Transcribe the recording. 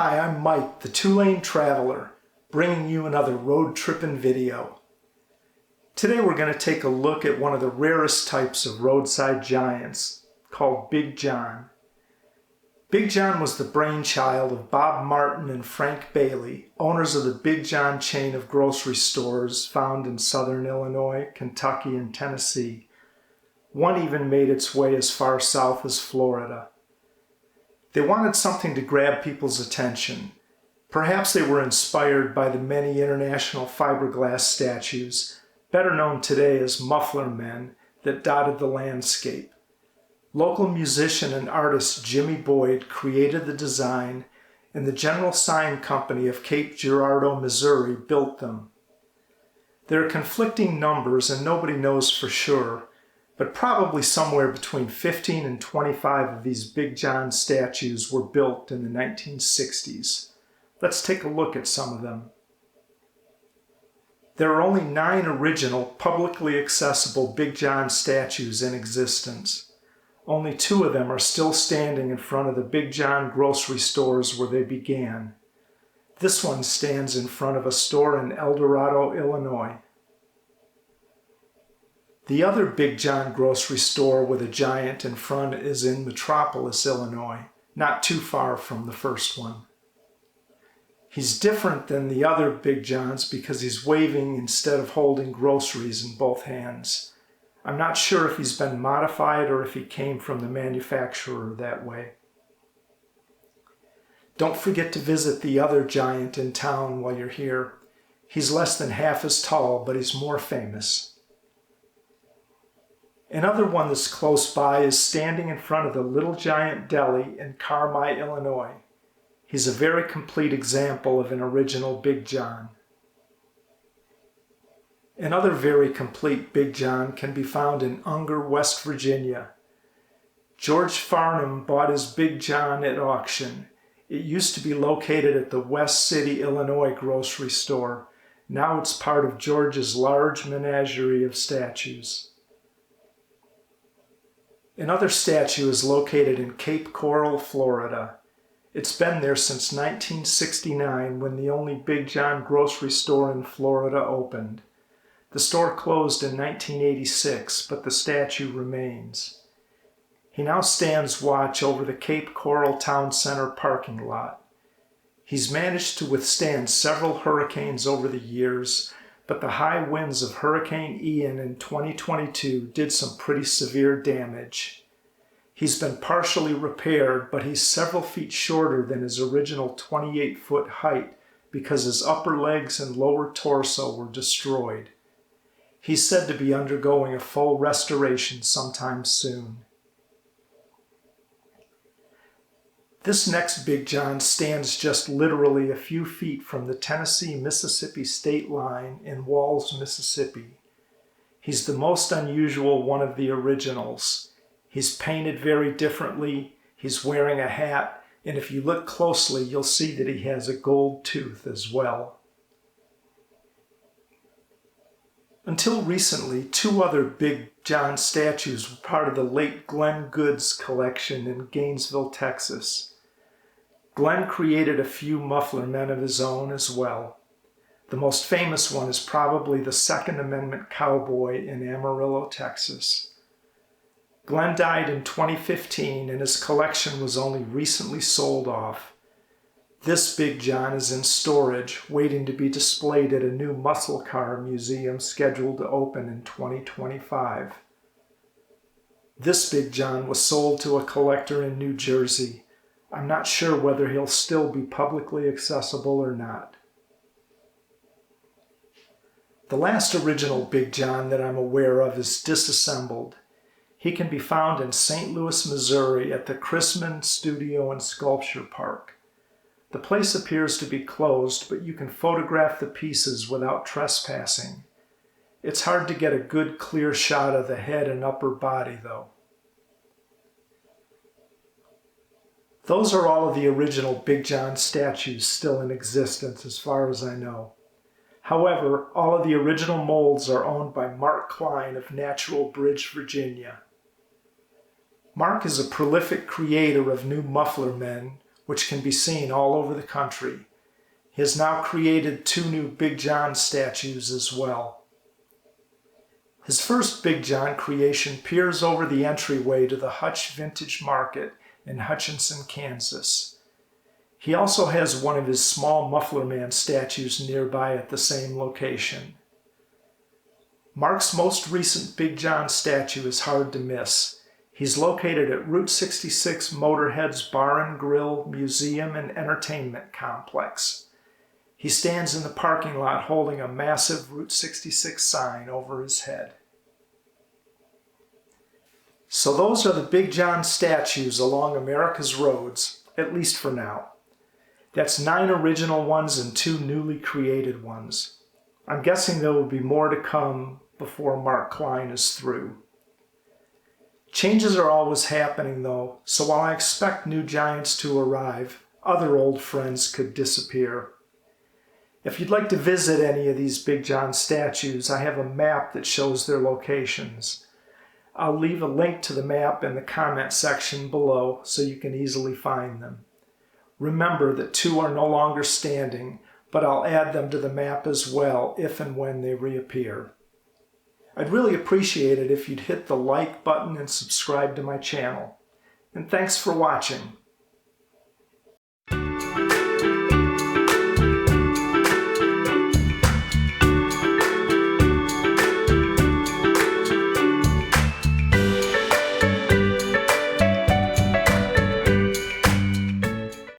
Hi, I'm Mike, the two-lane traveler, bringing you another road tripping video. Today we're going to take a look at one of the rarest types of roadside giants, called Big John. Big John was the brainchild of Bob Martin and Frank Bailey, owners of the Big John chain of grocery stores found in southern Illinois, Kentucky, and Tennessee. One even made its way as far south as Florida. They wanted something to grab people's attention. Perhaps they were inspired by the many international fiberglass statues, better known today as Muffler Men, that dotted the landscape. Local musician and artist Jimmy Boyd created the design, and the General Sign Company of Cape Girardeau, Missouri built them. There are conflicting numbers and nobody knows for sure, but probably somewhere between 15 and 25 of these Big John statues were built in the 1960s. Let's take a look at some of them. There are only 9 original, publicly accessible Big John statues in existence. Only 2 of them are still standing in front of the Big John grocery stores where they began. This one stands in front of a store in El Dorado, Illinois. The other Big John grocery store with a giant in front is in Metropolis, Illinois, not too far from the first one. He's different than the other Big Johns because he's waving instead of holding groceries in both hands. I'm not sure if he's been modified or if he came from the manufacturer that way. Don't forget to visit the other giant in town while you're here. He's less than half as tall, but he's more famous. Another one that's close by is standing in front of the Little Giant Deli in Carmi, Illinois. He's a very complete example of an original Big John. Another very complete Big John can be found in Unger, West Virginia. George Farnham bought his Big John at auction. It used to be located at the West City, Illinois grocery store. Now it's part of George's large menagerie of statues. Another statue is located in Cape Coral, Florida. It's been there since 1969 when the only Big John grocery store in Florida opened. The store closed in 1986, but the statue remains. He now stands watch over the Cape Coral Town Center parking lot. He's managed to withstand several hurricanes over the years, but the high winds of Hurricane Ian in 2022 did some pretty severe damage. He's been partially repaired, but he's several feet shorter than his original 28-foot height because his upper legs and lower torso were destroyed. He's said to be undergoing a full restoration sometime soon. This next Big John stands just literally a few feet from the Tennessee-Mississippi state line in Walls, Mississippi. He's the most unusual one of the originals. He's painted very differently, he's wearing a hat, and if you look closely, you'll see that he has a gold tooth as well. Until recently, 2 other Big John statues were part of the late Glenn Good's collection in Gainesville, Texas. Glenn created a few Muffler Men of his own as well. The most famous one is probably the Second Amendment cowboy in Amarillo, Texas. Glenn died in 2015 and his collection was only recently sold off. This Big John is in storage, waiting to be displayed at a new muscle car museum scheduled to open in 2025. This Big John was sold to a collector in New Jersey. I'm not sure whether he'll still be publicly accessible or not. The last original Big John that I'm aware of is disassembled. He can be found in St. Louis, Missouri at the Chrisman Studio and Sculpture Park. The place appears to be closed, but you can photograph the pieces without trespassing. It's hard to get a good clear shot of the head and upper body, though. Those are all of the original Big John statues still in existence as far as I know. However, all of the original molds are owned by Mark Klein of Natural Bridge, Virginia. Mark is a prolific creator of new Muffler Men, which can be seen all over the country. He has now created 2 new Big John statues as well. His first Big John creation peers over the entryway to the Hutch Vintage Market in Hutchinson, Kansas. He also has one of his small Muffler Man statues nearby at the same location. Mark's most recent Big John statue is hard to miss. He's located at Route 66 Motorhead's Bar and Grill Museum and Entertainment Complex. He stands in the parking lot holding a massive Route 66 sign over his head. So those are the Big John statues along America's roads, at least for now. That's 9 original ones and 2 newly created ones. I'm guessing there will be more to come before Mark Klein is through. Changes are always happening though, so while I expect new giants to arrive, other old friends could disappear. If you'd like to visit any of these Big John statues, I have a map that shows their locations. I'll leave a link to the map in the comment section below so you can easily find them. Remember that 2 are no longer standing, but I'll add them to the map as well if and when they reappear. I'd really appreciate it if you'd hit the like button and subscribe to my channel. And thanks for watching.